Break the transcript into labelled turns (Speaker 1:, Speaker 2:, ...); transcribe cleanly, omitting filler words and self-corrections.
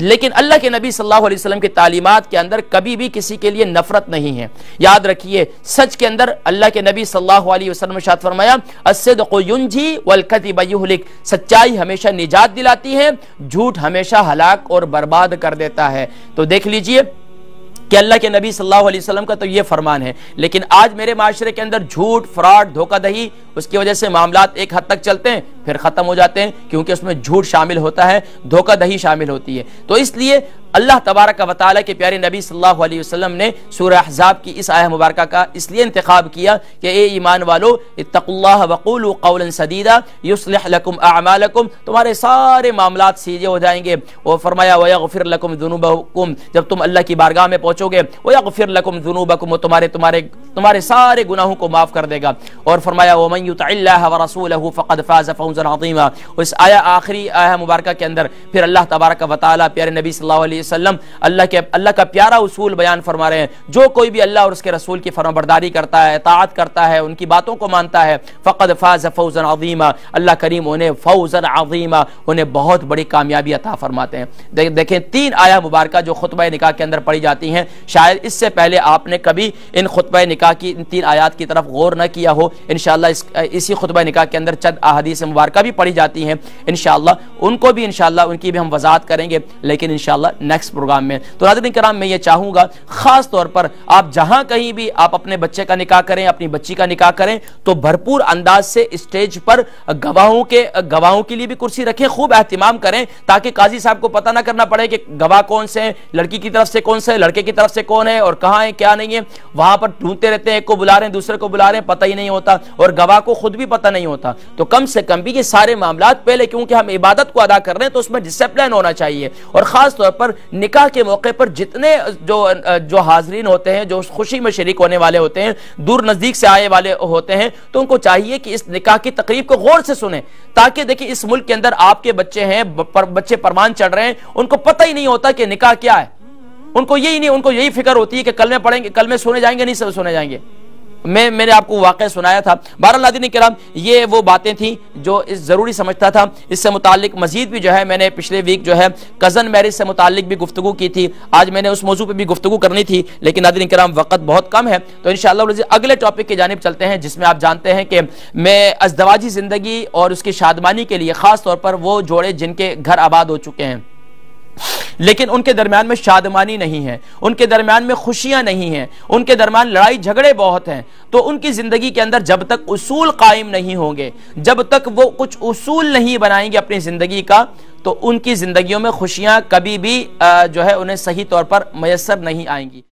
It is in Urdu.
Speaker 1: لیکن اللہ کے نبی صلی اللہ علیہ وسلم کی تعلیمات کے اندر کبھی بھی کسی کے لیے نفرت نہیں ہے. یاد رکھیے سچ کے اندر اللہ کے نبی صلی اللہ علیہ وسلم نے ارشاد فرمایا الصدق ینجی والکذب یہلک، سچائی ہمیشہ نجات دلاتی ہے، جھوٹ ہمیشہ ہلاک اور برباد کر دیتا ہے. تو دیکھ لیجئے کہ اللہ کے نبی صلی اللہ علیہ وسلم کا تو یہ فرمان ہے، لیکن آج میرے معاشرے کے اندر جھوٹ، فراڈ، دھوکہ دہی، اس کی وجہ سے معاملات ایک حد تک چلتے ہیں پھر ختم ہو جاتے ہیں، کیونکہ اس میں جھوٹ شامل ہوتا ہے، دھوکہ دہی شامل ہوتی ہے. تو اس لیے اللہ تبارک و تعالیٰ کے پیارے نبی صلی اللہ علیہ وسلم نے سورہ احزاب کی اس آیہ مبارکہ کا اس لیے انتخاب کیا کہ اے ایمان والو اتقوا اللہ وقولوا قولا سدیدا یصلح لکم اعمالکم، تمہارے سارے معاملات سیدھے ہو جائیں گے. اور فرمایا ویغفر لکم ذنوبکم، جب تم اللہ کی بارگاہ میں پہنچو گے ویغفر لکم ذنوبکم، وہ تمہارے سارے گناہوں کو معاف کر دے گا. اور فرمایا ومن یطع اللہ ورسولہ فقد فاز فوزا عظیما. اس آخری آیہ مبارکہ کے اندر پھر اللہ تبارک و تعالیٰ پیارے نبی صلی اللہ علیہ وسلم اللہ کا پیارا اصول بیان فرما رہے ہیں، جو کوئی بھی اللہ اور اس کے رسول کی فرمانبرداری کرتا ہے، اطاعت کرتا ہے، ان کی باتوں کو مانتا ہے، فقد فاز فوزا عظیما، اللہ کریم انہیں فوزا عظیما، انہیں بہت بڑی کامیابی عطا فرماتے ہیں. دیکھیں 3 آیہ مبارکہ جو خطبہ نکاح کے اندر پڑھی جاتی ہیں، شاید اس سے پہلے آپ نے کبھی ان خطبہ نکاح کی ان 3 آیات کی طرف غور نہ کیا ہو. انشاءاللہ اسی خطبہ نکاح کے اندر چند احادیث مبارکہ بھی پڑھی جاتی ہیں، انشاءاللہ ان کو بھی انشاءاللہ ان کی بھی ہم وضاحت کریں گے، لیکن انشاءاللہ نیکسٹ پروگرام میں. تو ناظرین کرام میں یہ چاہوں گا خاص طور پر آپ جہاں کہیں بھی آپ اپنے بچے کا نکاح کریں، اپنی بچی کا نکاح کریں، تو بھرپور انداز سے اسٹیج پر گواہوں کے لیے بھی کرسی رکھیں، خوب اہتمام کریں تاکہ قاضی صاحب کو پتہ نہ کرنا پڑے کہ گواہ کون سے ہیں، لڑکی کی طرف سے کون سے، لڑکے کی طرف سے کون ہے اور کہاں ہے کیا نہیں ہے. وہاں پر ڈھونڈتے رہتے ہیں، ایک کو بلا رہے ہیں دوسرے کو بلا رہے ہیں، پتہ ہی نہیں ہوتا اور گواہ کو خود بھی پتہ نہیں ہوتا. تو کم سے کم بھی یہ سارے معاملات پہلے، کیونکہ ہم عبادت کو ادا کر رہے ہیں تو اس میں ڈسپلن ہونا چاہیے. اور خاص طور پر نکاح کے موقع پر جتنے جو حاضرین ہوتے ہیں، جو خوشی میں شریک ہونے والے ہوتے ہیں، دور نزدیک سے آئے والے ہوتے ہیں، تو ان کو چاہیے کہ اس نکاح کی تقریب کو غور سے سنیں، تاکہ دیکھیں اس ملک کے اندر آپ کے بچے ہیں، بچے پرمان چڑھ رہے ہیں، ان کو پتہ ہی نہیں ہوتا کہ نکاح کیا ہے. ان کو یہی فکر ہوتی ہے کہ کلمے پڑھیں گے، کلمے سنے جائیں گے، نہیں سنے جائیں گے. میں نے آپ کو واقعہ سنایا تھا. بہرحال ناظرین کرام یہ وہ باتیں تھیں جو ضروری سمجھتا تھا. اس سے متعلق مزید بھی جو ہے میں نے پچھلے ویک جو ہے کزن میرج سے متعلق بھی گفتگو کی تھی. آج میں نے اس موضوع پہ بھی گفتگو کرنی تھی، لیکن ناظرین کرام وقت بہت کم ہے. تو انشاءاللہ اگلے ٹاپک کی جانب چلتے ہیں، جس میں آپ جانتے ہیں کہ میں ازدواجی زندگی اور اس کی شادمانی کے لیے خاص طور پر وہ جوڑے جن کے گھر آباد ہو چکے ہیں لیکن ان کے درمیان میں شادمانی نہیں ہے، ان کے درمیان میں خوشیاں نہیں ہیں، ان کے درمیان لڑائی جھگڑے بہت ہیں، تو ان کی زندگی کے اندر جب تک اصول قائم نہیں ہوں گے، جب تک وہ کچھ اصول نہیں بنائیں گے اپنی زندگی کا، تو ان کی زندگیوں میں خوشیاں کبھی بھی جو ہے انہیں صحیح طور پر میسر نہیں آئیں گی.